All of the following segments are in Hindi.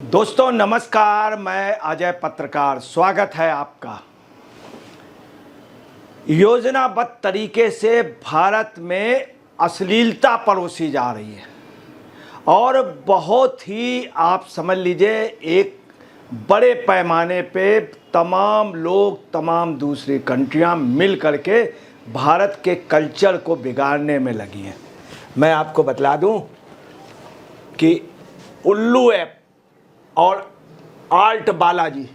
दोस्तों नमस्कार, मैं अजय पत्रकार, स्वागत है आपका। योजनाबद्ध तरीके से भारत में अश्लीलता परोसी जा रही है और बहुत ही आप समझ लीजिए एक बड़े पैमाने पे तमाम लोग, तमाम दूसरी कंट्रियां मिल करके भारत के कल्चर को बिगाड़ने में लगी हैं। मैं आपको बतला दूं कि उल्लू ऐप और आल्ट बालाजी,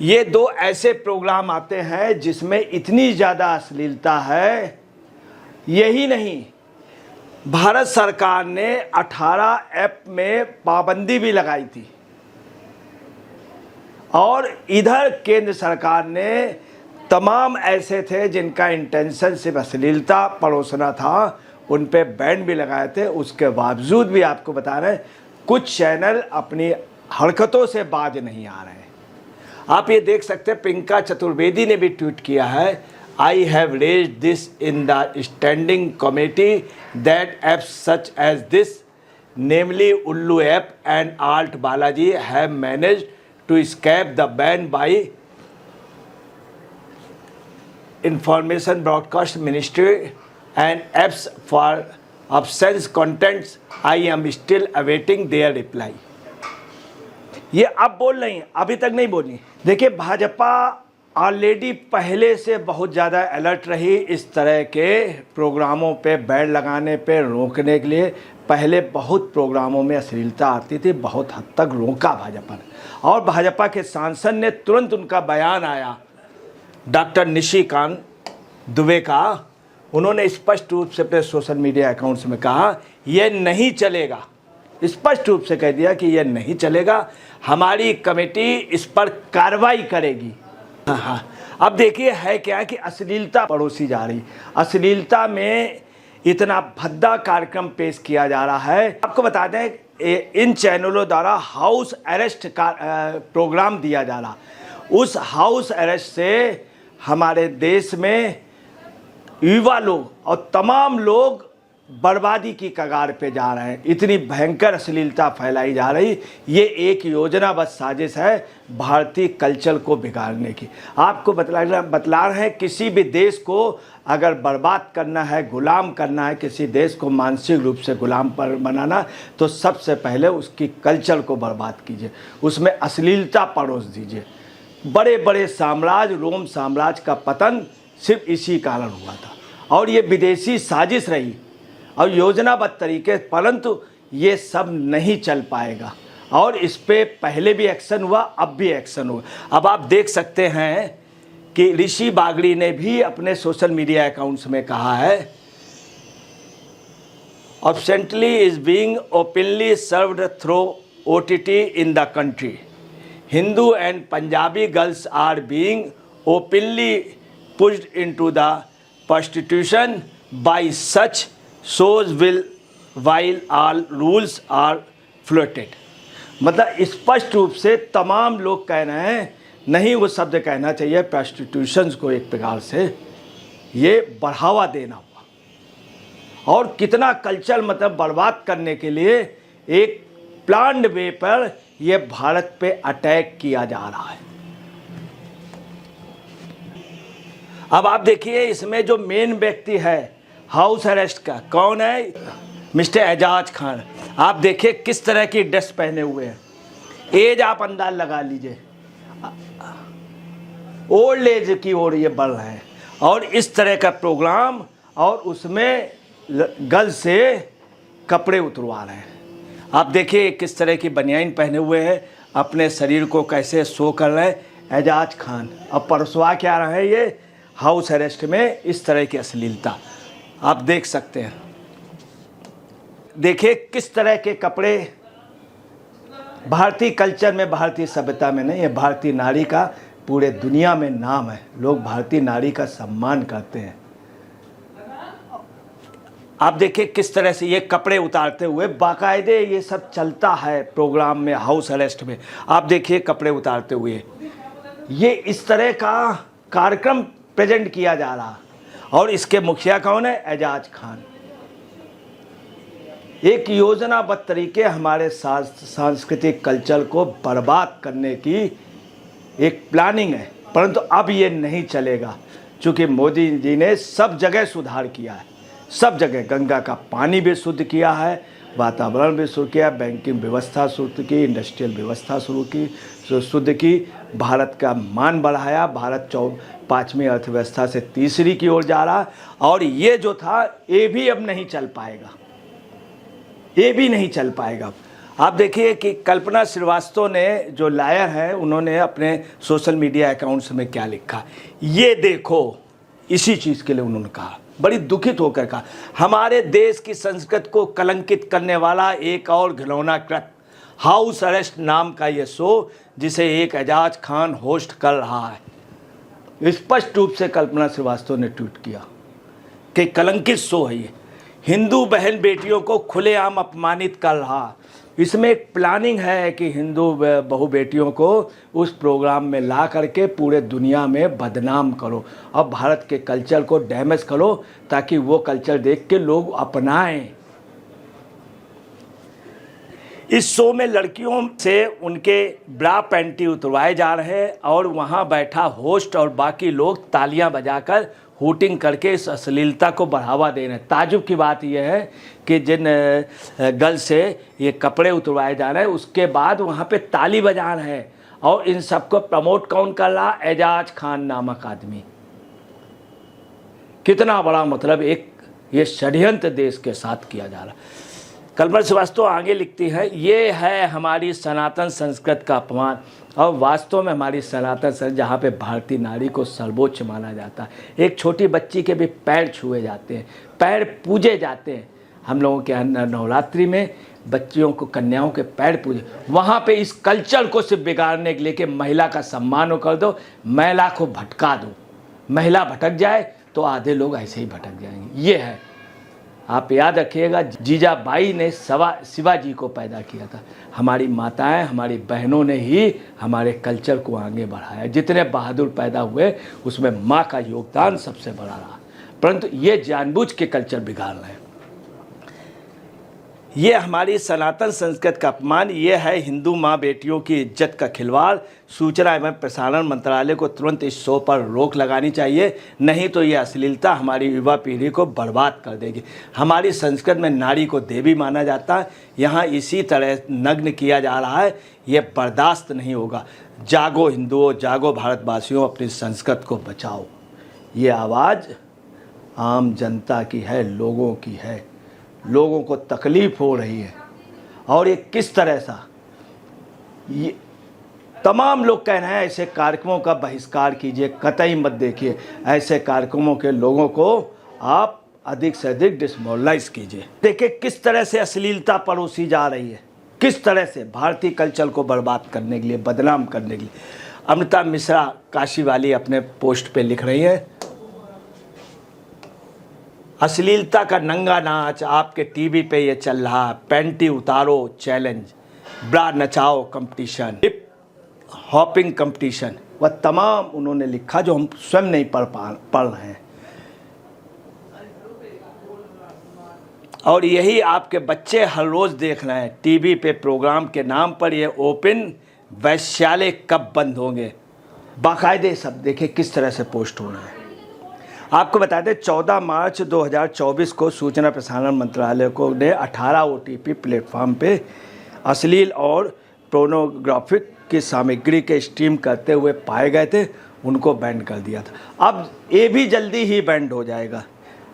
ये दो ऐसे प्रोग्राम आते हैं जिसमें इतनी ज़्यादा अश्लीलता है। यही नहीं, भारत सरकार ने 18 ऐप में पाबंदी भी लगाई थी और इधर केंद्र सरकार ने तमाम ऐसे थे जिनका इंटेंशन सिर्फ अश्लीलता परोसना था, उन पे बैन भी लगाए थे। उसके बावजूद भी आपको बता रहे हैं कुछ चैनल अपनी हरकतों से बाज नहीं आ रहे हैं। आप ये देख सकते हैं, प्रियंका चतुर्वेदी ने भी ट्वीट किया है, I have raised this in the standing committee that apps such as this namely Ullu app and Alt Balaji have managed to escape the ban by Information Broadcast Ministry and apps for obscene contents. I am still awaiting their reply. ये अब बोल रही हैं, अभी तक नहीं बोली। देखिए, भाजपा ऑलरेडी पहले से बहुत ज़्यादा अलर्ट रही इस तरह के प्रोग्रामों पे बैन लगाने पे रोकने के लिए। पहले बहुत प्रोग्रामों में अश्लीलता आती थी, बहुत हद तक रोका भाजपा ने, और भाजपा के सांसद ने तुरंत, उनका बयान आया डॉक्टर निशिकांत दुबे का, उन्होंने स्पष्ट रूप से अपने सोशल मीडिया अकाउंट्स में कहा यह नहीं चलेगा, स्पष्ट रूप से कह दिया कि यह नहीं चलेगा, हमारी कमेटी इस पर कार्रवाई करेगी। हाँ, अब देखिए है क्या कि अश्लीलता परोसी जा रही, अश्लीलता में इतना भद्दा कार्यक्रम पेश किया जा रहा है। आपको बता दें इन चैनलों द्वारा हाउस अरेस्ट का प्रोग्राम दिया जा रहा, उस हाउस अरेस्ट से हमारे देश में युवा लोग और तमाम लोग बर्बादी की कगार पे जा रहे हैं। इतनी भयंकर अश्लीलता फैलाई जा रही, ये एक योजनाबद्ध साजिश है भारतीय कल्चर को बिगाड़ने की। आपको बतला रहे हैं, किसी भी देश को अगर बर्बाद करना है, गुलाम करना है, किसी देश को मानसिक रूप से गुलाम पर बनाना, तो सबसे पहले उसकी कल्चर को बर्बाद कीजिए, उसमें अश्लीलता परोस दीजिए। बड़े बड़े साम्राज्य, रोम साम्राज्य का पतन सिर्फ इसी कारण हुआ था और ये विदेशी साजिश रही और योजनाबद्ध तरीके, परंतु ये सब नहीं चल पाएगा और इस पे पहले भी एक्शन हुआ, अब भी एक्शन हुआ। अब आप देख सकते हैं कि ऋषि बागड़ी ने भी अपने सोशल मीडिया अकाउंट्स में कहा है, obscenity is being openly served through OTT in the country, Hindu and Punjabi girls are being openly pushed into the prostitution by such shows will while all rules are floated। मतलब स्पष्ट रूप से तमाम लोग कह रहे हैं, नहीं वो शब्द कहना चाहिए, प्रोस्टिट्यूशन को एक प्रकार से ये बढ़ावा देना हुआ और कितना कल्चर मतलब बर्बाद करने के लिए एक प्लान्ड वे पर ये भारत पे अटैक किया जा रहा है। अब आप देखिए, इसमें जो मेन व्यक्ति है हाउस अरेस्ट का, कौन है? मिस्टर एजाज खान। आप देखिए किस तरह की ड्रेस पहने हुए हैं, एज आप अंदाज लगा लीजिए, ओल्ड एज की ओर ये बढ़ रहे हैं और इस तरह का प्रोग्राम, और उसमें गर्ल से कपड़े उतरवा रहे हैं। आप देखिए किस तरह की बनियाइन पहने हुए हैं, अपने शरीर को कैसे शो कर रहे हैं एजाज खान। अब परसवा क्या रहे हैं ये हाउस अरेस्ट में, इस तरह की अश्लीलता आप देख सकते हैं। देखिए किस तरह के कपड़े भारतीय कल्चर में, भारतीय सभ्यता में नहीं, ये भारतीय नारी का पूरे दुनिया में नाम है, लोग भारतीय नारी का सम्मान करते हैं। आप देखिए किस तरह से ये कपड़े उतारते हुए, बाकायदे ये सब चलता है प्रोग्राम में, हाउस अरेस्ट में। आप देखिए कपड़े उतारते हुए ये इस तरह का कार्यक्रम प्रेजेंट किया जा रहा, और इसके मुखिया कौन है? एजाज खान। एक योजनाबद्ध तरीके हमारे सांस्कृतिक कल्चर को बर्बाद करने की एक प्लानिंग है, परंतु अब ये नहीं चलेगा, क्योंकि मोदी जी ने सब जगह सुधार किया है, सब जगह गंगा का पानी भी शुद्ध किया है, वातावरण भी शुद्ध किया, बैंकिंग व्यवस्था शुद्ध की, इंडस्ट्रियल व्यवस्था शुद्ध की, भारत का मान बढ़ाया, भारत 5वीं अर्थव्यवस्था से तीसरी की ओर जा रहा, और ये जो था ये भी अब नहीं चल पाएगा, ये भी नहीं चल पाएगा। आप देखिए कि कल्पना श्रीवास्तव ने, जो लायर हैं, उन्होंने अपने सोशल मीडिया अकाउंट्स में क्या लिखा, ये देखो, इसी चीज़ के लिए उन्होंने कहा, बड़ी दुखित होकर कहा, हमारे देश की संस्कृति को कलंकित करने वाला एक और घिनौना कृत्य हाउस अरेस्ट नाम का ये शो, जिसे एक एजाज खान होस्ट कर रहा है। स्पष्ट रूप से कल्पना श्रीवास्तव ने ट्वीट किया कि कलंकित शो है ये, हिंदू बहन बेटियों को खुलेआम अपमानित कर रहा। इसमें एक प्लानिंग है कि हिंदू बहू बेटियों को उस प्रोग्राम में ला करके पूरे दुनिया में बदनाम करो और भारत के कल्चर को डैमेज करो, ताकि वो कल्चर देख के लोग अपनाएं। इस शो में लड़कियों से उनके ब्रा पैंटी उतरवाए जा रहे हैं और वहाँ बैठा होस्ट और बाकी लोग तालियां बजाकर हूटिंग करके इस अश्लीलता को बढ़ावा दे रहे हैं। ताजुब की बात यह है कि जिन गर्ल से ये कपड़े उतरवाए जा रहे हैं, उसके बाद वहाँ पे ताली बजा रहे हैं, और इन सबको प्रमोट कौन कर रहा? एजाज खान नामक आदमी। कितना बड़ा, मतलब एक ये षड्यंत्र देश के साथ किया जा रहा। कल्पना श्रीवास्तव आगे लिखती है, ये है हमारी सनातन संस्कृति का अपमान, और वास्तव में हमारी सनातन संस्कृति, जहाँ पे भारतीय नारी को सर्वोच्च माना जाता है, एक छोटी बच्ची के भी पैर छुए जाते हैं, पैर पूजे जाते हैं। हम लोगों के यहाँ नवरात्रि में बच्चियों को, कन्याओं के पैर पूजे, वहाँ पे इस कल्चर को सिर्फ बिगाड़ने के लिए कि महिला का सम्मान कर दो, महिला को भटका दो, महिला भटक जाए तो आधे लोग ऐसे ही भटक जाएंगे। ये है, आप याद रखिएगा, जीजाबाई ने शिवाजी को पैदा किया था। हमारी माताएं, हमारी बहनों ने ही हमारे कल्चर को आगे बढ़ाया। जितने बहादुर पैदा हुए उसमें माँ का योगदान सबसे बड़ा रहा, परंतु ये जानबूझ के कल्चर बिगाड़ रहे हैं। ये हमारी सनातन संस्कृति का अपमान, ये है हिंदू माँ बेटियों की इज्जत का खिलवाड़। सूचना एवं प्रसारण मंत्रालय को तुरंत इस शो पर रोक लगानी चाहिए, नहीं तो ये अश्लीलता हमारी युवा पीढ़ी को बर्बाद कर देगी। हमारी संस्कृति में नारी को देवी माना जाता है, यहाँ इसी तरह नग्न किया जा रहा है, ये बर्दाश्त नहीं होगा। जागो हिंदुओं, जागो भारतवासियों, अपनी संस्कृति को बचाओ। ये आवाज़ आम जनता की है, लोगों की है, लोगों को तकलीफ हो रही है। और ये किस तरह सा, ये तमाम लोग कह रहे हैं ऐसे कार्यक्रमों का बहिष्कार कीजिए, कतई मत देखिए ऐसे कार्यक्रमों के लोगों को, आप अधिक से अधिक डिसमोरलाइज कीजिए। देखिए किस तरह से अश्लीलता परोसी जा रही है, किस तरह से भारतीय कल्चर को बर्बाद करने के लिए, बदनाम करने के लिए। अमृता मिश्रा काशी वाली अपने पोस्ट पे लिख रही है, अश्लीलता का नंगा नाच आपके टीवी पे ये चल रहा, पैंटी उतारो चैलेंज, ब्रा नचाओ कंपटीशन, हिप हॉपिंग कंपटीशन, वह तमाम उन्होंने लिखा जो हम स्वयं नहीं पढ़ रहे हैं। और यही आपके बच्चे हर रोज़ देख रहे हैं टीवी पे प्रोग्राम के नाम पर। ये ओपन वैश्यालय कब बंद होंगे, बाकायदे सब देखिए किस तरह से पोस्ट हो रहे हैं। आपको बता दें 14 मार्च 2024 को सूचना प्रसारण मंत्रालय को ने 18 OTT प्लेटफॉर्म पे अश्लील और पोर्नोग्राफिक की सामग्री के स्ट्रीम करते हुए पाए गए थे, उनको बैन कर दिया था। अब ये भी जल्दी ही बैन हो जाएगा,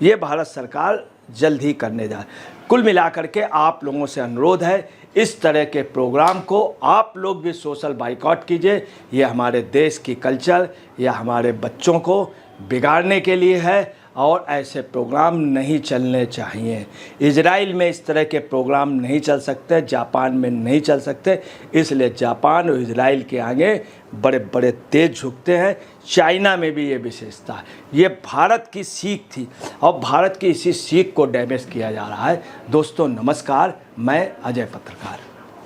ये भारत सरकार जल्द ही करने जा रही है। कुल मिलाकर के आप लोगों से अनुरोध है, इस तरह के प्रोग्राम को आप लोग भी सोशल बाइकआउट कीजिए। ये हमारे देश की कल्चर या हमारे बच्चों को बिगाड़ने के लिए है, और ऐसे प्रोग्राम नहीं चलने चाहिए। इजराइल में इस तरह के प्रोग्राम नहीं चल सकते, जापान में नहीं चल सकते, इसलिए जापान और इजराइल के आगे बड़े बड़े तेज झुकते हैं। चाइना में भी ये विशेषता है। ये भारत की सीख थी और भारत की इसी सीख को डैमेज किया जा रहा है। दोस्तों नमस्कार, मैं अजय पत्रकार।